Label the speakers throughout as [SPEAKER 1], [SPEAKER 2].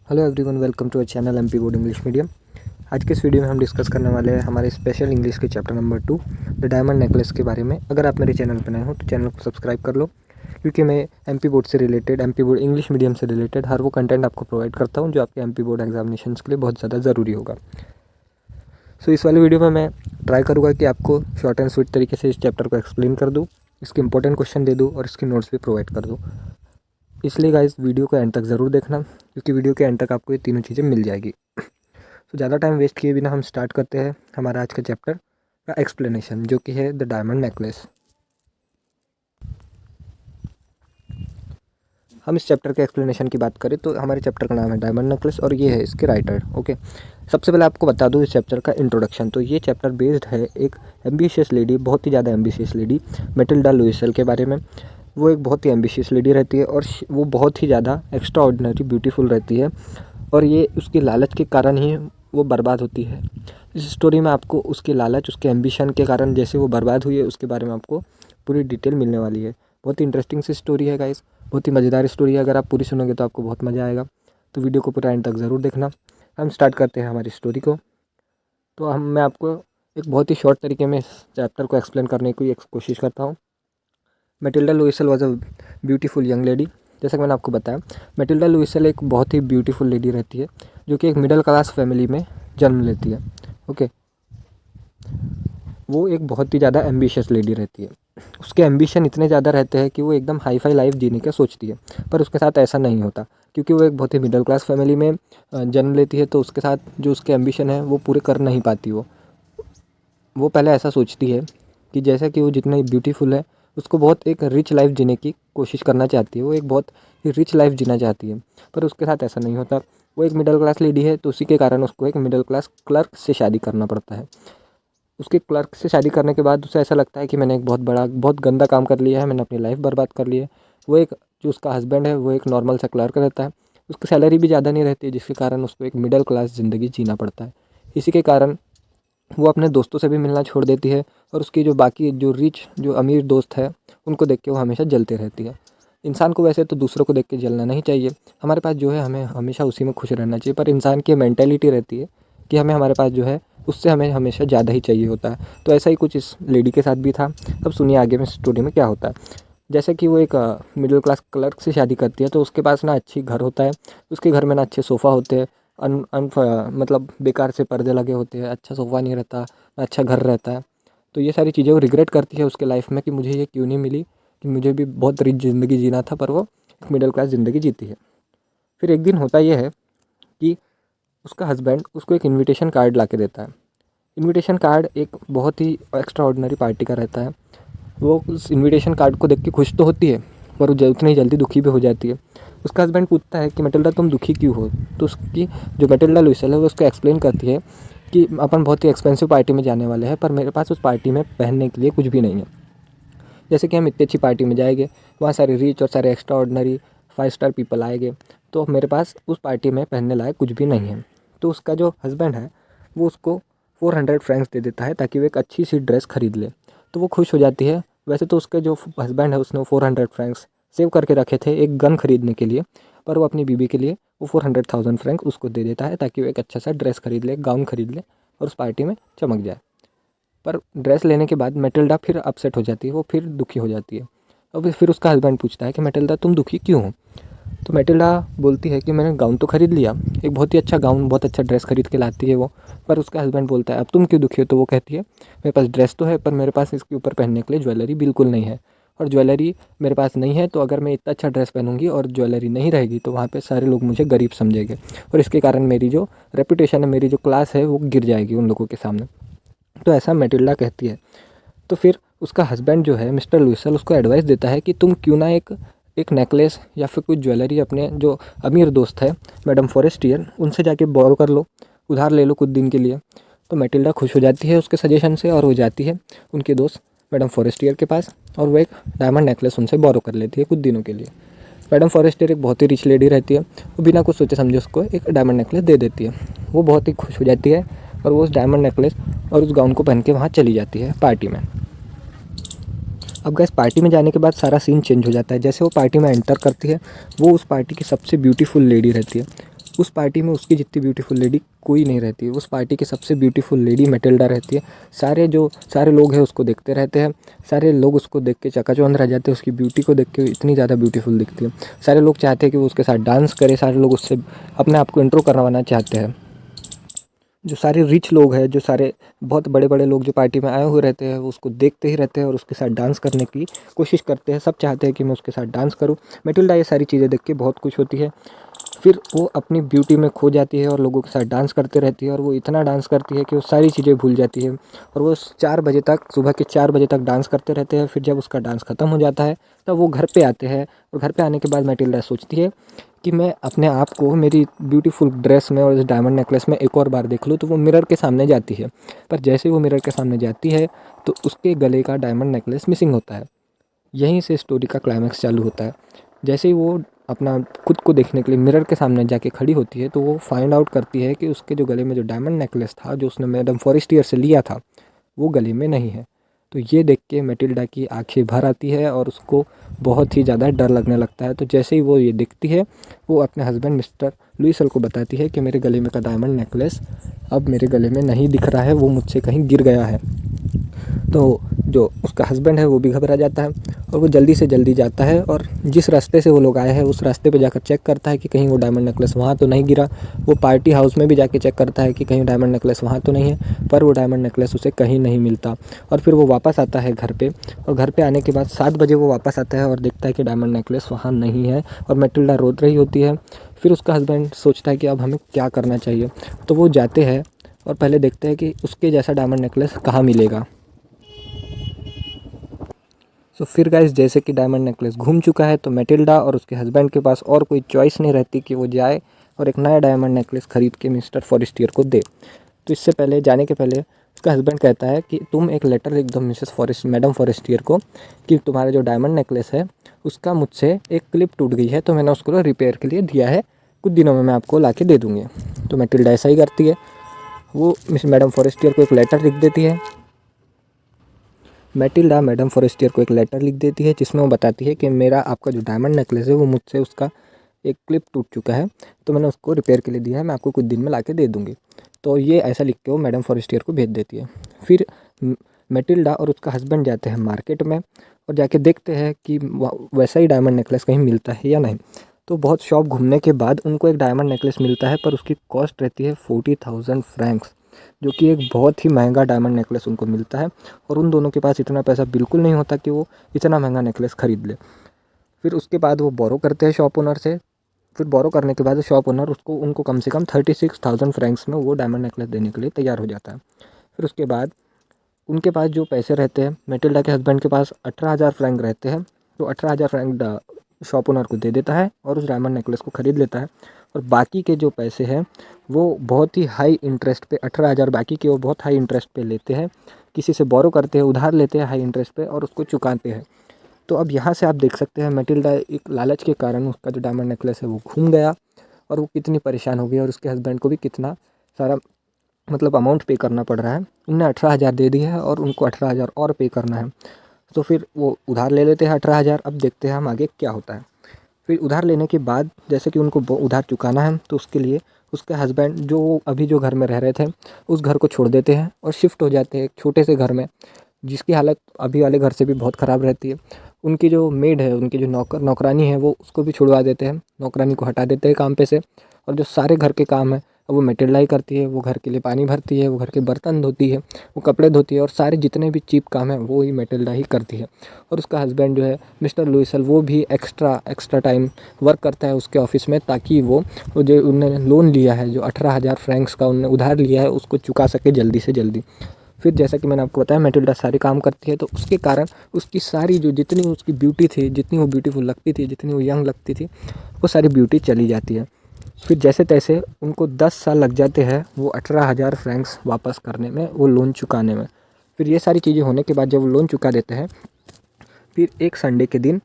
[SPEAKER 1] Hello everyone, welcome to our channel MP board English medium. आज के इस video में हम डिस्कस करने वाले हैं हमारे स्पेशल इंग्लिश के chapter number 2 the diamond necklace के बारे में। अगर आप मेरे चैनल पर नए हो तो चैनल को सब्सक्राइब कर लो, क्योंकि मैं एमपी बोर्ड से related, MP board English medium से रिलेटेड हर वो कंटेंट आपको प्रोवाइड करता हूँ जो आपके एमपी बोर्ड एग्जामिनेशन के लिए बहुत ज़्यादा ज़रूरी होगा। सो इस वाले वीडियो में मैं ट्राई करूँगा कि आपको शॉर्ट एंड स्वीट तरीके से इस चैप्टर को एक्सप्लेन कर दूँ, इसके इंपॉर्टेंट क्वेश्चन दे दूँ और इसकी नोट्स भी प्रोवाइड कर दूँ। इसलिए गाइस वीडियो को एंड तक ज़रूर देखना, क्योंकि वीडियो के एंड तक आपको ये तीनों चीज़ें मिल जाएगी। तो ज़्यादा टाइम वेस्ट किए बिना हम स्टार्ट करते हैं हमारा आज का चैप्टर का एक्सप्लेनेशन, जो कि है द डायमंड नेकलेस। हम इस चैप्टर के एक्सप्लेनेशन की बात करें तो हमारे चैप्टर का नाम है डायमंड नेकलेस और ये है इसके राइटर। ओके, सबसे पहले आपको बता दूँ इस चैप्टर का इंट्रोडक्शन। तो ये चैप्टर बेस्ड है एक एम्बिशियस लेडी, बहुत ही ज़्यादा एम्बिशियस लेडी, मैटिल्डा लुइसेल के बारे में। वो एक बहुत ही एम्बिशियस लेडी रहती है और वो बहुत ही ज़्यादा एक्स्ट्रा ऑर्डिनरी ब्यूटीफुल रहती है, और ये उसके लालच के कारण ही वो बर्बाद होती है। इस स्टोरी में आपको उसके लालच, उसके एम्बिशन के कारण जैसे वो बर्बाद हुई है उसके बारे में आपको पूरी डिटेल मिलने वाली है। बहुत ही इंटरेस्टिंग सी स्टोरी है गाइस, बहुत ही मज़ेदार स्टोरी है। अगर आप पूरी सुनोगे तो आपको बहुत मज़ा आएगा, तो वीडियो को पूरा एंड तक ज़रूर देखना। हम स्टार्ट करते हैं हमारी स्टोरी को। तो मैं आपको एक बहुत ही शॉर्ट तरीके में इस चैप्टर को एक्सप्लेन करने की कोशिश करता हूँ। Matilda Loisel was a beautiful young lady. जैसा कि मैंने आपको बताया, मैटिल्डा लुइसेल एक बहुत ही ब्यूटीफुल लेडी रहती है, जो कि एक मिडिल क्लास फैमिली में जन्म लेती है। ओके, वो एक बहुत ही ज़्यादा एम्बिशियस लेडी रहती है। उसके एम्बिशन इतने ज़्यादा रहते हैं कि वो एकदम हाई फाई लाइफ जीने का सोचती है, पर उसके साथ ऐसा नहीं होता, क्योंकि वो एक बहुत ही मिडिल क्लास फैमिली में जन्म लेती है। तो उसके साथ जो उसके एम्बिशन है वो पूरे कर नहीं पाती। वो पहले ऐसा सोचती है कि जैसा कि वो जितना ब्यूटीफुल है, उसको बहुत एक रिच लाइफ जीने की कोशिश करना चाहती है। वो एक बहुत ही रिच लाइफ जीना चाहती है, पर उसके साथ ऐसा नहीं होता। वो एक मिडिल क्लास लेडी है, तो उसी के कारण उसको एक मिडिल क्लास क्लर्क से शादी करना पड़ता है। उसके क्लर्क से शादी करने के बाद उसे ऐसा लगता है कि मैंने एक बहुत बड़ा, बहुत गंदा काम कर लिया है, मैंने अपनी लाइफ बर्बाद कर ली है। वो एक, जो उसका हस्बैंड है वो एक नॉर्मल सा क्लर्क रहता है, उसकी सैलरी भी ज़्यादा नहीं रहती है, जिसके कारण उसको एक मिडिल क्लास ज़िंदगी जीना पड़ता है। इसी के कारण वो अपने दोस्तों से भी मिलना छोड़ देती है, और उसकी जो बाकी जो रिच, जो अमीर दोस्त है, उनको देख के वो हमेशा जलती रहती है। इंसान को वैसे तो दूसरों को देख के जलना नहीं चाहिए, हमारे पास जो है हमें हमेशा उसी में खुश रहना चाहिए, पर इंसान की मेंटेलिटी रहती है कि हमारे पास जो है उससे हमें हमेशा ज़्यादा ही चाहिए होता है। तो ऐसा ही कुछ इस लेडी के साथ भी था। अब सुनिए आगे में स्टोरी में क्या होता है। जैसे कि वो एक मिडिल क्लास क्लर्क से शादी करती है, तो उसके पास ना अच्छी घर होता है, उसके घर में ना अच्छे सोफ़ा होते हैं, मतलब बेकार से पर्दे लगे होते हैं, अच्छा सोफ़ा नहीं रहता, ना अच्छा घर रहता है। तो ये सारी चीज़ें वो रिग्रेट करती है उसके लाइफ में कि मुझे ये क्यों नहीं मिली, कि मुझे भी बहुत रिच ज़िंदगी जीना था, पर वो एक मिडिल क्लास ज़िंदगी जीती है। फिर एक दिन होता यह है कि उसका हस्बैंड उसको एक इनविटेशन कार्ड ला के देता है। इनविटेशन कार्ड एक बहुत ही एक्स्ट्रा ऑर्डिनरी पार्टी का रहता है। वो उस इनविटेशन कार्ड को देख के खुश तो होती है, पर वो उतनी ही जल्दी दुखी भी हो जाती है। उसका हस्बैंड पूछता है कि मैटिल्डा तुम दुखी क्यों हो। तो उसकी जो मैटिल्डा लुइसेल है वो उसको एक्सप्लेन करती है कि अपन बहुत ही एक्सपेंसिव पार्टी में जाने वाले हैं, पर मेरे पास उस पार्टी में पहनने के लिए कुछ भी नहीं है। जैसे कि हम इतनी अच्छी पार्टी में जाएंगे, वहाँ सारे रिच और सारे एक्स्ट्रा ऑर्डिनरी 5 स्टार पीपल आएंगे, तो मेरे पास उस पार्टी में पहनने लायक कुछ भी नहीं है। तो उसका जो हस्बैंड है वो उसको 400 फ्रैंक्स दे देता है, ताकि वो एक अच्छी सी ड्रेस खरीद ले। तो वो खुश हो जाती है। वैसे तो उसके जो हस्बैंड है उसने 400 फ्रैंक्स सेव करके रखे थे एक गन खरीदने के लिए, पर वो अपनी बीबी के लिए वो 400,000 फ्रैंक उसको दे देता है, ताकि वो एक अच्छा सा ड्रेस खरीद ले, गाउन खरीद ले और उस पार्टी में चमक जाए। पर ड्रेस लेने के बाद मैटिल्डा फिर अपसेट हो जाती है, वो फिर दुखी हो जाती है। और फिर उसका हस्बैंड पूछता है कि मैटिल्डा तुम दुखी क्यों हो। तो मैटिल्डा बोलती है कि मैंने गाउन तो खरीद लिया, एक बहुत ही अच्छा गाउन, बहुत अच्छा ड्रेस खरीद के लाती है वो। पर उसका हस्बैंड बोलता है अब तुम क्यों दुखी हो। तो वो कहती है मेरे पास ड्रेस तो है, पर मेरे पास इसके ऊपर पहनने के लिए ज्वेलरी बिल्कुल नहीं है, और ज्वेलरी मेरे पास नहीं है, तो अगर मैं इतना अच्छा ड्रेस पहनूंगी और ज्वेलरी नहीं रहेगी तो वहाँ पे सारे लोग मुझे गरीब समझेंगे, और इसके कारण मेरी जो रेपुटेशन है, मेरी जो क्लास है वो गिर जाएगी उन लोगों के सामने। तो ऐसा मैटिल्डा कहती है। तो फिर उसका हस्बैंड जो है मिस्टर लुइसेल उसको एडवाइस देता है कि तुम क्यों ना एक एक नेकलेस या फिर कुछ ज्वेलरी अपने जो अमीर दोस्त है मैडम फॉरेस्टियर, उनसे जाके बोरो कर लो, उधार ले लो कुछ दिन के लिए। तो मैटिल्डा खुश हो जाती है उसके सजेशन से, और वो जाती है उनके दोस्त मैडम फॉरेस्टियर के पास, और वो एक डायमंड नेकलेस उनसे बोरो कर लेती है कुछ दिनों के लिए। मैडम फॉरेस्टियर एक बहुत ही रिच लेडी रहती है, वो बिना कुछ सोचे समझे उसको एक डायमंड नेकलेस दे देती है। वो बहुत ही खुश हो जाती है, और वो उस डायमंड नेकलेस और उस गाउन को पहन के वहाँ चली जाती है पार्टी में। अब गैस पार्टी में जाने के बाद सारा सीन चेंज हो जाता है। जैसे वो पार्टी में एंटर करती है, वो उस पार्टी की सबसे ब्यूटीफुल लेडी रहती है। उस पार्टी में उसकी जितनी ब्यूटीफुल लेडी कोई नहीं रहती है। उस पार्टी की सबसे ब्यूटीफुल लेडी मैटिल्डा रहती है। सारे लोग हैं उसको देखते रहते हैं। सारे लोग उसको देख के चकाचौंध रह जाते हैं। उसकी ब्यूटी को देख के इतनी ज़्यादा ब्यूटीफुल दिखती है। सारे लोग चाहते हैं कि वो उसके साथ डांस करे। सारे लोग उससे अपने आप को इंट्रो करवाना चाहते हैं। जो सारे रिच लोग हैं, जो सारे बहुत बड़े बड़े लोग जो पार्टी में आए हुए रहते हैं, वो उसको देखते ही रहते हैं और उसके साथ डांस करने की कोशिश करते हैं। सब चाहते हैं कि मैं उसके साथ डांस करूं। मैटिल्डा ये सारी चीज़ें देख के बहुत खुश होती है। फिर वो अपनी ब्यूटी में खो जाती है और लोगों के साथ डांस करते रहती है। और वो इतना डांस करती है कि वो सारी चीज़ें भूल जाती है। और वो 4 बजे तक, सुबह के 4 बजे तक डांस करते रहते हैं। फिर जब उसका डांस ख़त्म हो जाता है तब वो घर पे आते हैं। और घर पे आने के बाद मैटिल्डा सोचती है कि मैं अपने आप को मेरी ब्यूटीफुल ड्रेस में और इस डायमंड नेकलेस में एक और बार देख लूँ। तो वो मिरर के सामने जाती है। पर जैसे वो मिरर के सामने जाती है तो उसके गले का डायमंड नेकलेस मिसिंग होता है। यहीं से स्टोरी का क्लाइमैक्स चालू होता है। जैसे ही वो अपना खुद को देखने के लिए मिरर के सामने जाके खड़ी होती है तो वो फाइंड आउट करती है कि उसके जो गले में जो डायमंड नेकलेस था, जो उसने मैडम फॉरेस्टियर से लिया था, वो गले में नहीं है। तो ये देख के मैटिल्डा की आंखें भर आती है और उसको बहुत ही ज़्यादा डर लगने लगता है। तो जैसे ही वो ये देखती है, वो अपने हस्बैंड मिस्टर लुइसल को बताती है कि मेरे गले में का डायमंड नेकलेस अब मेरे गले में नहीं दिख रहा है, वो मुझसे कहीं गिर गया है। तो जो उसका हस्बैंड है वो भी घबरा जाता है और वो जल्दी से जल्दी जाता है और जिस रास्ते से वो लोग आए हैं उस रास्ते पे जाकर चेक करता है कि कहीं वो डायमंड नेकलेस वहाँ तो नहीं गिरा। वो पार्टी हाउस में भी जाके चेक करता है कि कहीं डायमंड नेकलेस वहाँ तो नहीं है, पर वो डायमंड नेकलेस उसे कहीं नहीं मिलता। और फिर वो वापस आता है घर पे, और घर पे आने के बाद 7 बजे वो वापस आता है और देखता है कि डायमंड नेकलेस वहाँ नहीं है और मैटिल्डा रो रही होती है। फिर उसका हस्बैंड सोचता है कि अब हमें क्या करना चाहिए। तो वो जाते हैं और पहले देखते हैं कि उसके जैसा डायमंड नेकलेस कहाँ मिलेगा। सो फिर गाइस, जैसे कि डायमंड नेकलेस घूम चुका है तो मैटिल्डा और उसके हस्बैंड के पास और कोई चॉइस नहीं रहती कि वो जाए और एक नया डायमंड नेकलेस ख़रीद के मिस्टर फॉरेस्टियर को दे। तो इससे पहले, जाने के पहले, उसका हस्बैंड कहता है कि तुम एक लेटर लिख दो मैडम फॉरेस्टियर को कि तुम्हारा जो डायमंड नेकलेस है उसका मुझसे एक क्लिप टूट गई है, तो मैंने उसको रिपेयर के लिए दिया है, कुछ दिनों में मैं आपको ला के दे दूँगी। तो मैटिल्डा ऐसा ही करती है। वो मैडम फॉरेस्टियर को एक लेटर लिख देती है। मैटिल्डा मैडम फॉरेस्टियर को एक लेटर लिख देती है जिसमें वो बताती है कि मेरा आपका जो डायमंड नेकलेस है वो मुझसे उसका एक क्लिप टूट चुका है, तो मैंने उसको रिपेयर के लिए दिया है, मैं आपको कुछ दिन में ला के दे दूँगी। तो ये ऐसा लिख के वो मैडम फॉरेस्टियर को भेज देती है। फिर मैटिल्डा और उसका हस्बैंड जाते हैं मार्केट में और जाके देखते हैं कि वैसा ही डायमंड नेकलेस कहीं मिलता है या नहीं। तो बहुत शॉप घूमने के बाद उनको एक डायमंड नेकलेस मिलता है, पर उसकी कॉस्ट रहती है 40,000 फ्रैंक्स, जो कि एक बहुत ही महंगा डायमंड नेकलेस उनको मिलता है। और उन दोनों के पास इतना पैसा बिल्कुल नहीं होता कि वो इतना महंगा नेकलेस ख़रीद ले। फिर उसके बाद वो बोरो करते हैं शॉप ओनर से। फिर बोरो करने के बाद शॉप ओनर उनको कम से कम 36,000 फ्रैंक्स में वो डायमंड नेकलेस देने के लिए तैयार हो जाता है। फिर उसके बाद उनके पास जो पैसे रहते हैं, मैटिल्डा के हस्बैंड के पास 18,000 फ्रैंक रहते हैं। तो 18,000 फ्रैंक शॉप ओनर को दे देता है और उस डायमंड नेकलेस को ख़रीद लेता है। और बाकी के जो पैसे हैं वो बहुत ही हाई इंटरेस्ट पे, 18,000 बाकी के वो बहुत हाई इंटरेस्ट पे लेते हैं। किसी से बोरो करते हैं, उधार लेते हैं हाई इंटरेस्ट पे और उसको चुकाते हैं। तो अब यहाँ से आप देख सकते हैं मैटिल्डा एक लालच के कारण उसका जो डायमंड नेकलेस है वो घूम गया और वो कितनी परेशान हो गई और उसके हस्बैंड को भी कितना सारा अमाउंट पे करना पड़ रहा है। उनने 18,000 दे दिया है और उनको 18,000 और पे करना है। तो फिर वो उधार ले लेते हैं 18,000। अब देखते हैं हम आगे क्या होता है। फिर उधार लेने के बाद जैसे कि उनको उधार चुकाना है, तो उसके लिए उसके हस्बैंड जो घर में रह रहे थे उस घर को छोड़ देते हैं और शिफ्ट हो जाते हैं एक छोटे से घर में, जिसकी हालत अभी वाले घर से भी बहुत ख़राब रहती है। उनकी जो मेड है, उनकी जो नौकरानी है, वो उसको भी छुड़वा देते हैं, नौकरानी को हटा देते हैं काम पे से। और जो सारे घर के काम है वो मैटिल्डा ही करती है। वो घर के लिए पानी भरती है, वो घर के बर्तन धोती है, वो कपड़े धोती है और सारे जितने भी चीप काम है वो ही मैटिल्डा ही करती है। और उसका हस्बैंड जो है मिस्टर लुइसल, वो भी एक्स्ट्रा टाइम वर्क करता है उसके ऑफ़िस में, ताकि वो जो उन्होंने लोन लिया है, जो 18,000 फ्रैंक्स का उन्होंने उधार लिया है, उसको चुका सके जल्दी से जल्दी। फिर जैसा कि मैंने आपको बताया मैटिल्डा सारे काम करती है, तो उसके कारण उसकी सारी जो जितनी उसकी ब्यूटी थी, जितनी वो ब्यूटीफुल लगती थी, जितनी वो यंग लगती थी, वो सारी ब्यूटी चली जाती है। फिर जैसे तैसे उनको 10 साल लग जाते हैं वो 18,000 फ्रैंक्स वापस करने में, वो लोन चुकाने में। फिर ये सारी चीज़ें होने के बाद जब वो लोन चुका देते हैं, फिर एक संडे के दिन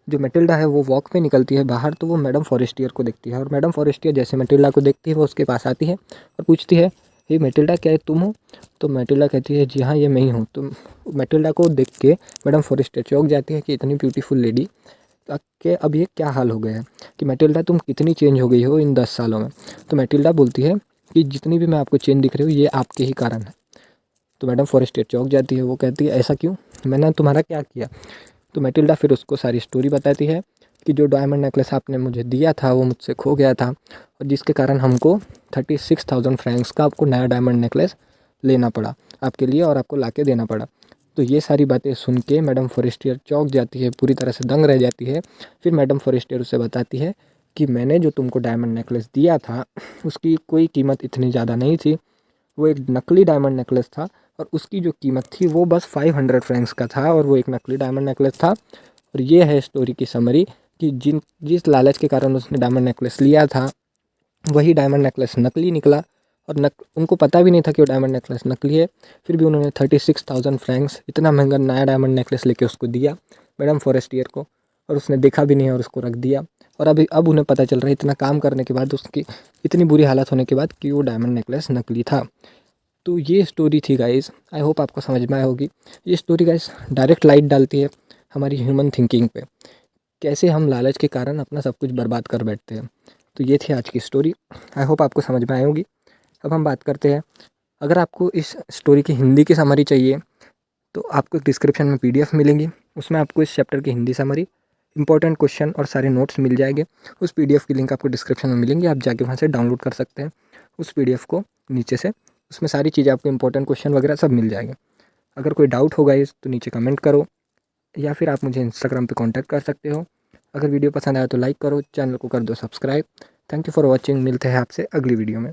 [SPEAKER 1] जो मैटिल्डा है वो वॉक पे निकलती है बाहर, तो वो मैडम फॉरेस्टियर को देखती है। और मैडम फॉरेस्टियर जैसे मैटिल्डा को देखती है वो उसके पास आती है और पूछती है, हे मैटिल्डा, क्या ये तुम हो? तो मैटिल्डा कहती है, जी हाँ, ये मैं ही हूँ। तो मैटिल्डा को देख के मैडम फॉरेस्टियर चौंक जाती है कि इतनी ब्यूटीफुल लेडी कि अब ये क्या हाल हो गया है कि मैटिल्डा तुम कितनी चेंज हो गई हो इन 10 सालों में। तो मैटिल्डा बोलती है कि जितनी भी मैं आपको चेंज दिख रही हूँ ये आपके ही कारण है। तो मैडम फॉरेस्टियर चौंक जाती है, वो कहती है ऐसा क्यों, मैंने तुम्हारा क्या किया। तो मैटिल्डा फिर उसको सारी स्टोरी बताती है कि जो डायमंड नेकलेस आपने मुझे दिया था वो मुझसे खो गया था, और जिसके कारण हमको 36,000 फ्रैंक्स का आपको नया डायमंड नेकलेस लेना पड़ा आपके लिए, और आपको ला के देना पड़ा। तो ये सारी बातें सुन के मैडम फॉरेस्टियर चौंक जाती है, पूरी तरह से दंग रह जाती है। फिर मैडम फॉरेस्टियर उसे बताती है कि मैंने जो तुमको डायमंड नेकलेस दिया था उसकी कोई कीमत इतनी ज़्यादा नहीं थी, वो एक नकली डायमंड नेकलेस था, और उसकी जो कीमत थी वो बस 500 फ्रैंक्स का था, और वो एक नकली डायमंड नेकलेस था। और ये है स्टोरी की समरी कि जिस लालच के कारण उसने डायमंड नेकलेस लिया था वही डायमंड नेकलेस नकली निकला, और उनको पता भी नहीं था कि वो डायमंड नेकलेस नकली है। फिर भी उन्होंने 36,000 फ्रैंक्स इतना महंगा नया डायमंड नेकलेस लेके उसको दिया मैडम फॉरेस्टियर को, और उसने देखा भी नहीं और उसको रख दिया। और अब उन्हें पता चल रहा है इतना काम करने के बाद, उसकी इतनी बुरी हालत होने के बाद, कि वो डायमंड नेकलेस नकली था। तो ये स्टोरी थी गाइस, आई होप आपको समझ में आया होगी। ये स्टोरी गाइस डायरेक्ट लाइट डालती है हमारी ह्यूमन थिंकिंग पे, कैसे हम लालच के कारण अपना सब कुछ बर्बाद कर बैठते हैं। तो ये थी आज की स्टोरी, आई होप आपको समझ में आई होगी। अब हम बात करते हैं, अगर आपको इस स्टोरी की हिंदी की समरी चाहिए तो आपको डिस्क्रिप्शन में PDF मिलेंगी, उसमें आपको इस चैप्टर की हिंदी समरी, इंपॉर्टेंट क्वेश्चन और सारे नोट्स मिल जाएंगे। उस PDF की लिंक आपको डिस्क्रिप्शन में मिलेंगी, आप जाके वहाँ से डाउनलोड कर सकते हैं उस PDF को नीचे से। उसमें सारी चीज़ें आपको इंपॉर्टेंट क्वेश्चन वगैरह सब मिल जाएंगे। अगर कोई डाउट होगा इस तो नीचे कमेंट करो, या फिर आप मुझे इंस्टाग्राम पे कांटेक्ट कर सकते हो। अगर वीडियो पसंद आया तो लाइक करो, चैनल को कर दो subscribe. Thank you for watching, मिलते हैं आपसे अगली वीडियो में।